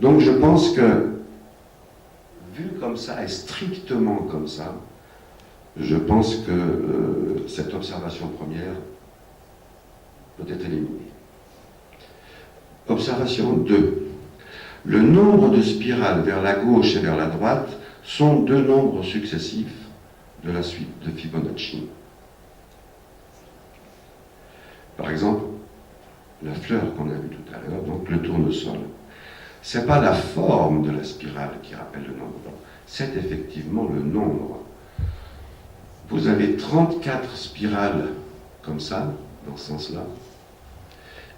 Donc je pense que, vu comme ça et strictement comme ça, je pense que cette observation première peut être éliminée. Observation 2. Le nombre de spirales vers la gauche et vers la droite sont deux nombres successifs de la suite de Fibonacci. Par exemple, la fleur qu'on a vue tout à l'heure, donc le tournesol. Ce n'est pas la forme de la spirale qui rappelle le nombre, c'est effectivement le nombre. Vous avez 34 spirales comme ça, dans ce sens-là,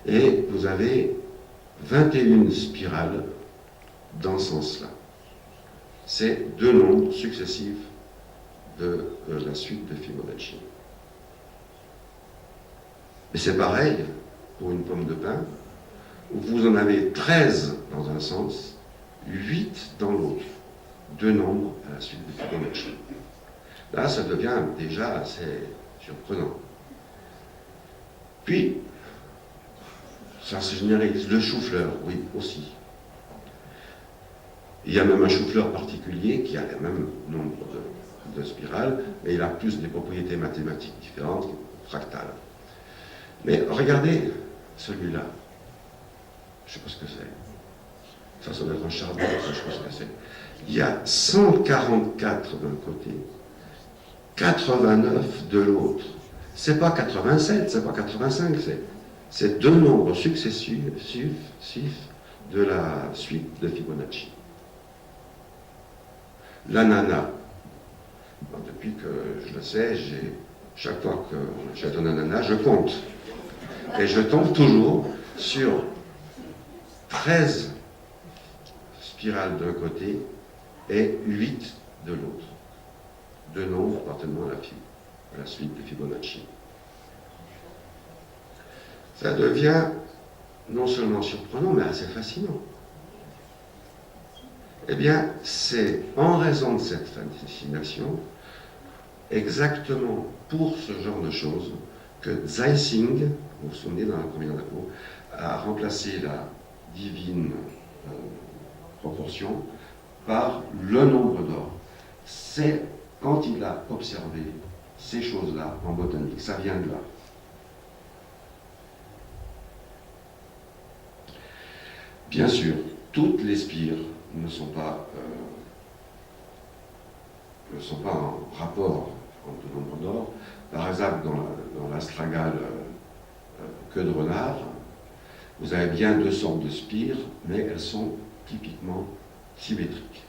et vous avez 21 spirales dans ce sens-là. C'est deux nombres successifs de la suite de Fibonacci. Et c'est pareil pour une pomme de pin, où vous en avez 13 dans un sens, 8 dans l'autre. Deux nombres à la suite de Fibonacci. Là, ça devient déjà assez surprenant. Puis, ça se généralise. Le chou-fleur, oui, aussi. Il y a même un chou-fleur particulier qui a le même nombre de spirales, mais il a plus des propriétés mathématiques différentes, fractales. Mais regardez celui-là. Je ne sais pas ce que c'est. Ça doit être un charbon, ça, je ne sais pas ce que c'est. Il y a 144 d'un côté, 89 de l'autre. C'est pas 87, c'est pas 85, c'est deux nombres successifs de la suite de Fibonacci. L'ananas. Depuis que je le sais, chaque fois que j'achète un ananas, je compte. Et je tombe toujours sur 13 spirales d'un côté et 8 de l'autre. Deux nombres appartenant à la suite de Fibonacci. Ça devient non seulement surprenant, mais assez fascinant. Eh bien, c'est en raison de cette fascination, exactement pour ce genre de choses, que Zeissing, vous vous souvenez dans la première diapo, a remplacé la divine proportion par le nombre d'or. C'est quand il a observé ces choses-là en botanique, ça vient de là. Bien sûr, toutes les spires ne sont pas en rapport entre le nombre d'or. Par exemple, dans l'astragale queue de renard, vous avez bien deux sortes de spires, mais elles sont typiquement symétriques.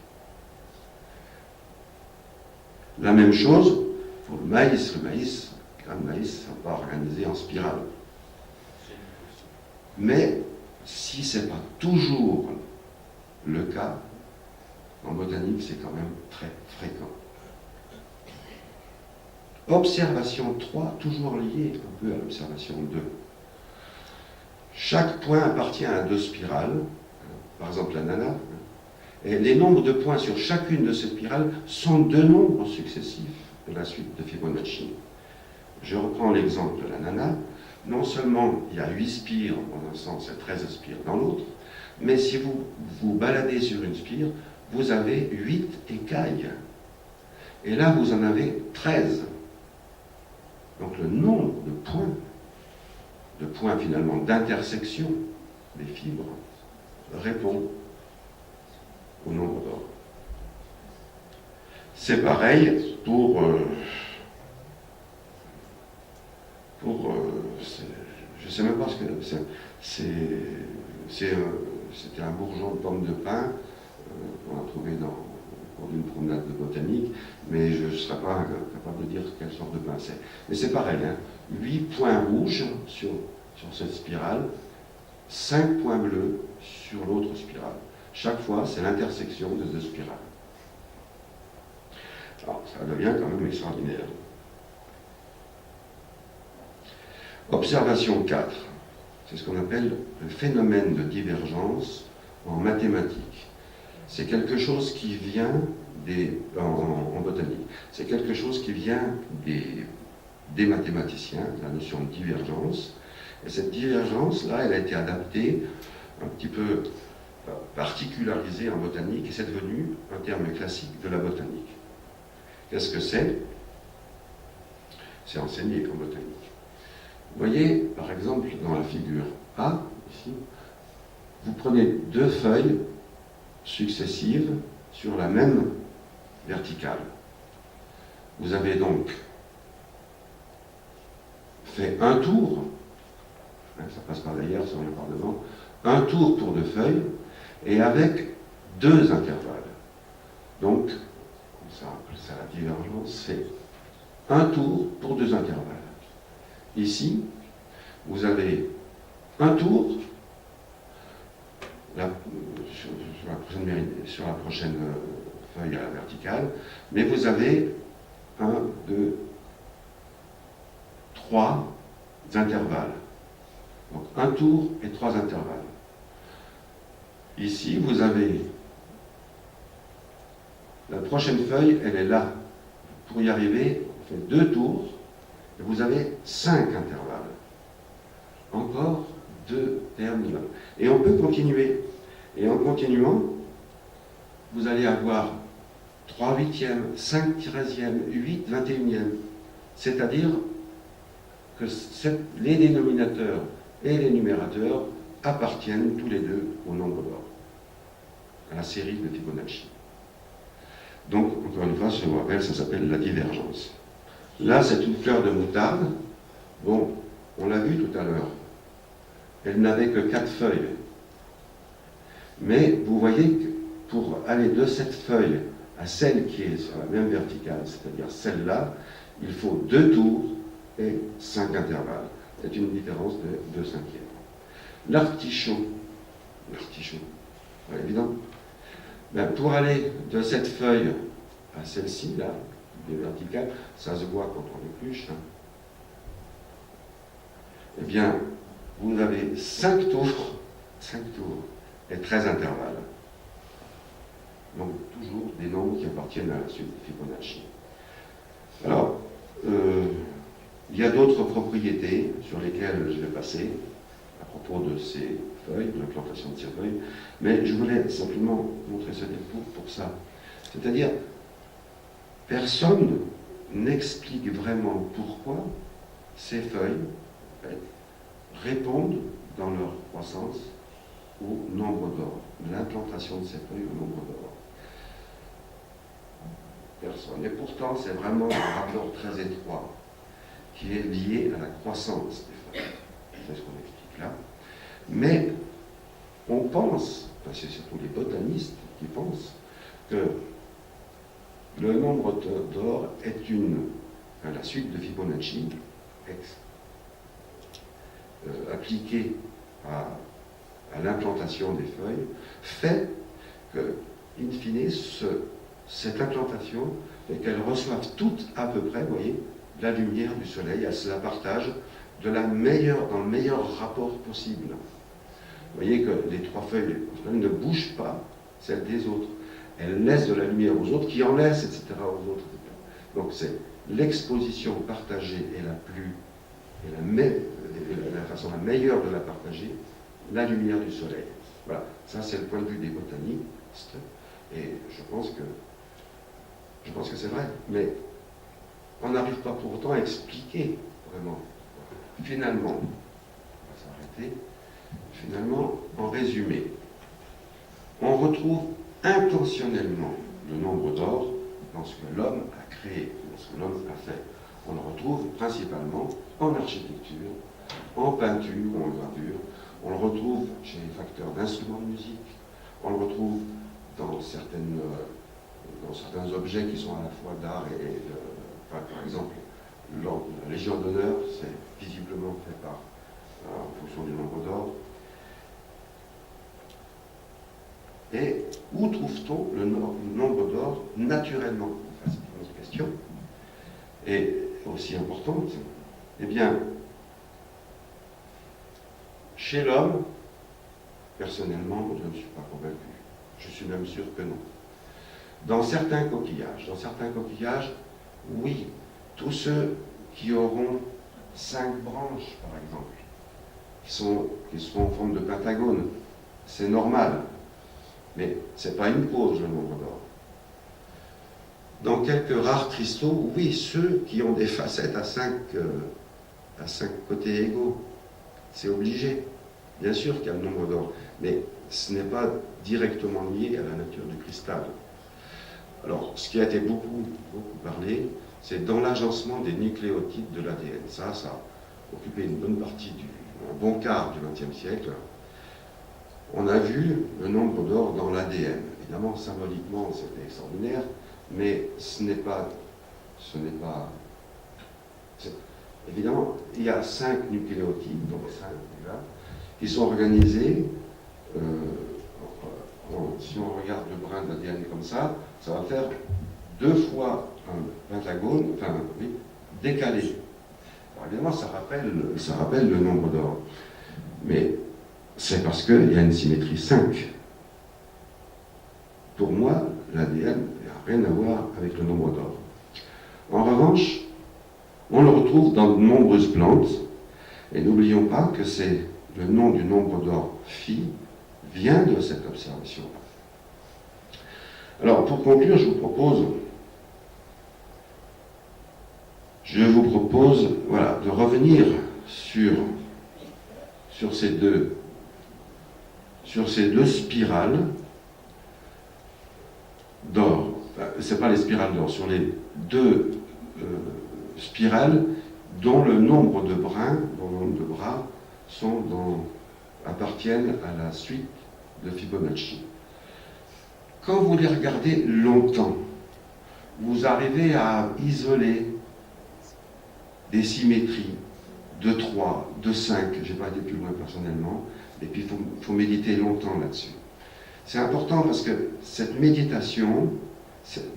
La même chose pour le maïs. Le grain de maïs, n'est pas organisé en spirale. Mais si ce n'est pas toujours le cas, en botanique, c'est quand même très fréquent. Observation 3, toujours liée un peu à l'observation 2. Chaque point appartient à deux spirales, par exemple l'ananas, et les nombres de points sur chacune de ces spirales sont deux nombres successifs de la suite de Fibonacci. Je reprends l'exemple de l'ananas. Non seulement il y a 8 spires dans un sens et 13 spires dans l'autre, mais si vous vous baladez sur une spire, vous avez 8 écailles. Et là, vous en avez 13. Donc le nombre de points finalement d'intersection des fibres répond au nombre d'or. C'est pareil pour je ne sais même pas ce que c'était un bourgeon de pomme de pin qu'on a trouvé au cours d'une promenade de botanique, mais je ne serais pas capable de dire quelle sorte de pin c'est. Mais c'est pareil, hein, 8 points rouges sur cette spirale, 5 points bleus sur l'autre spirale. Chaque fois, c'est l'intersection de deux spirales. Alors, ça devient quand même extraordinaire. Observation 4, c'est ce qu'on appelle le phénomène de divergence en mathématiques. C'est quelque chose qui vient en botanique, c'est quelque chose qui vient des mathématiciens, la notion de divergence. Et cette divergence-là, elle a été adaptée un petit peu particularisé en botanique, et c'est devenu un terme classique de la botanique. Qu'est-ce que c'est? C'est enseigné en botanique. Vous voyez, par exemple, dans la figure A, ici, vous prenez deux feuilles successives sur la même verticale. Vous avez donc fait un tour, ça passe par derrière, ça revient par devant, un tour pour deux feuilles, et avec deux intervalles. Donc, ça la divergence, c'est un tour pour deux intervalles. Ici, vous avez un tour sur la prochaine feuille à la verticale, mais vous avez 1, 2, 3 intervalles. Donc un tour et 3 intervalles. Ici, vous avez la prochaine feuille, elle est là. Pour y arriver, on fait 2 tours, et vous avez 5 intervalles. Encore 2 termes là. Et on peut continuer. Et en continuant, vous allez avoir 3 huitièmes, 5 treizièmes, 8 21e. C'est-à-dire que les dénominateurs et les numérateurs appartiennent tous les deux au nombre d'or, à la série de Fibonacci. Donc, encore une fois, je vous rappelle, ça s'appelle la divergence. Là, c'est une fleur de moutarde. Bon, on l'a vu tout à l'heure. Elle n'avait que 4 feuilles. Mais vous voyez que pour aller de cette feuille à celle qui est sur la même verticale, c'est-à-dire celle-là, il faut 2 tours et 5 intervalles. C'est une différence de 2 cinquièmes. L'artichaut, évident. Ben, pour aller de cette feuille à celle-ci, là, des verticales, ça se voit quand on épluche, hein. Eh bien, vous avez 5 tours et 13 intervalles. Donc, toujours des nombres qui appartiennent à la suite de Fibonacci. Alors, il y a d'autres propriétés sur lesquelles je vais passer à propos de ces feuilles, de l'implantation de ces feuilles, mais je voulais simplement montrer ce dépôt pour ça. C'est-à-dire, personne n'explique vraiment pourquoi ces feuilles, en fait, répondent dans leur croissance au nombre d'or, l'implantation de ces feuilles au nombre d'or. Personne. Et pourtant, c'est vraiment un rapport très étroit qui est lié à la croissance des feuilles. C'est ce qu'on explique là. Mais on pense, parce que c'est surtout les botanistes qui pensent, que le nombre d'or est la suite de Fibonacci appliquée à l'implantation des feuilles, fait que, in fine, cette implantation, et qu'elles reçoivent toutes à peu près, vous voyez, la lumière du soleil, elles se la partagent dans le meilleur rapport possible. Vous voyez que les 3 feuilles ne bougent pas celles des autres. Elles laissent de la lumière aux autres, qui en laissent, etc. aux autres. Etc. Donc c'est l'exposition partagée est la façon la meilleure de la partager, la lumière du soleil. Voilà, ça c'est le point de vue des botanistes, et je pense que c'est vrai, mais on n'arrive pas pour autant à expliquer vraiment. Finalement, on va s'arrêter. Finalement, en résumé, on retrouve intentionnellement le nombre d'or dans ce que l'homme a créé, dans ce que l'homme a fait. On le retrouve principalement en architecture, en peinture ou en gravure. On le retrouve chez les facteurs d'instruments de musique. On le retrouve dans certains objets qui sont à la fois d'art et par exemple, la Légion d'honneur, c'est visiblement fait en fonction du nombre d'or. Et où trouve-t-on le nombre d'or naturellement? C'est une autre question. Et aussi importante, eh bien, chez l'homme, personnellement, je ne suis pas convaincu. Je suis même sûr que non. Dans certains coquillages, oui, tous ceux qui auront 5 branches, par exemple, qui sont en forme de pentagone, c'est normal. Mais ce n'est pas une cause, le nombre d'or. Dans quelques rares cristaux, oui, ceux qui ont des facettes à cinq côtés égaux, c'est obligé. Bien sûr qu'il y a le nombre d'or, mais ce n'est pas directement lié à la nature du cristal. Alors, ce qui a été beaucoup parlé, c'est dans l'agencement des nucléotides de l'ADN. Ça a occupé une bonne partie, un bon quart du XXe siècle. On a vu le nombre d'or dans l'ADN. Évidemment, symboliquement, c'était extraordinaire, mais ce n'est pas. Évidemment, il y a 5 nucléotides, donc 5 déjà, qui sont organisés. Si on regarde le brin d'ADN comme ça va faire 2 fois un pentagone, enfin, oui, décalé. Alors évidemment, ça rappelle le nombre d'or. Mais c'est parce qu'il y a une symétrie 5. Pour moi, l'ADN n'a rien à voir avec le nombre d'or. En revanche, on le retrouve dans de nombreuses plantes, et n'oublions pas que c'est le nom du nombre d'or phi vient de cette observation. Alors, pour conclure, je vous propose voilà, de revenir sur ces deux spirales d'or. Enfin, ce n'est pas les spirales d'or, sur les deux spirales dont le nombre de brins, dont le nombre de bras appartiennent à la suite de Fibonacci. Quand vous les regardez longtemps, vous arrivez à isoler des symétries de 3, de 5, je n'ai pas été plus loin personnellement, et puis il faut méditer longtemps là-dessus. C'est important parce que cette méditation,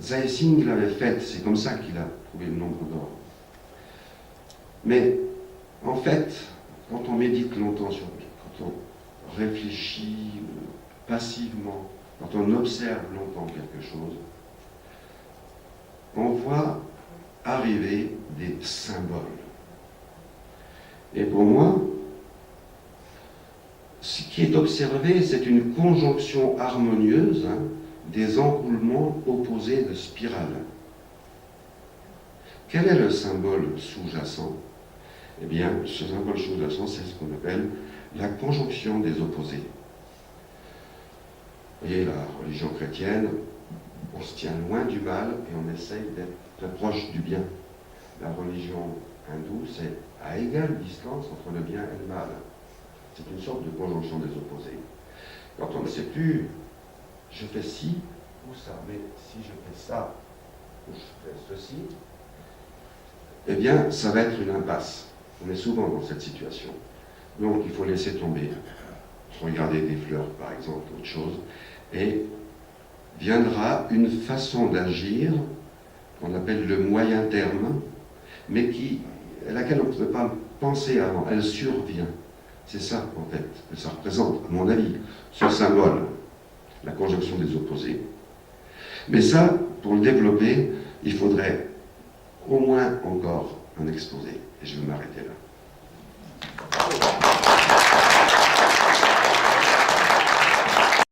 Zayesing l'avait faite, c'est comme ça qu'il a trouvé le nombre d'or. Mais en fait, quand on médite longtemps quand on réfléchit passivement, quand on observe longtemps quelque chose, on voit arriver des symboles. Et pour moi, ce qui est observé, c'est une conjonction harmonieuse des enroulements opposés de spirales. Quel est le symbole sous-jacent? Eh bien, ce symbole sous-jacent, c'est ce qu'on appelle la conjonction des opposés. Vous voyez, la religion chrétienne, on se tient loin du mal et on essaye d'être très proche du bien. La religion hindoue, c'est à égale distance entre le bien et le mal. C'est une sorte de conjonction des opposés. Quand on ne sait plus, je fais ci ou ça, mais si je fais ça ou je fais ceci, eh bien, ça va être une impasse. On est souvent dans cette situation. Donc, il faut laisser tomber. Regarder des fleurs, par exemple, autre chose. Et viendra une façon d'agir qu'on appelle le moyen terme, mais à laquelle on ne pouvait pas penser avant. Elle survient. C'est ça, en fait, que ça représente, à mon avis, ce symbole, la conjonction des opposés. Mais ça, pour le développer, il faudrait au moins encore un exposé. Et je vais m'arrêter là.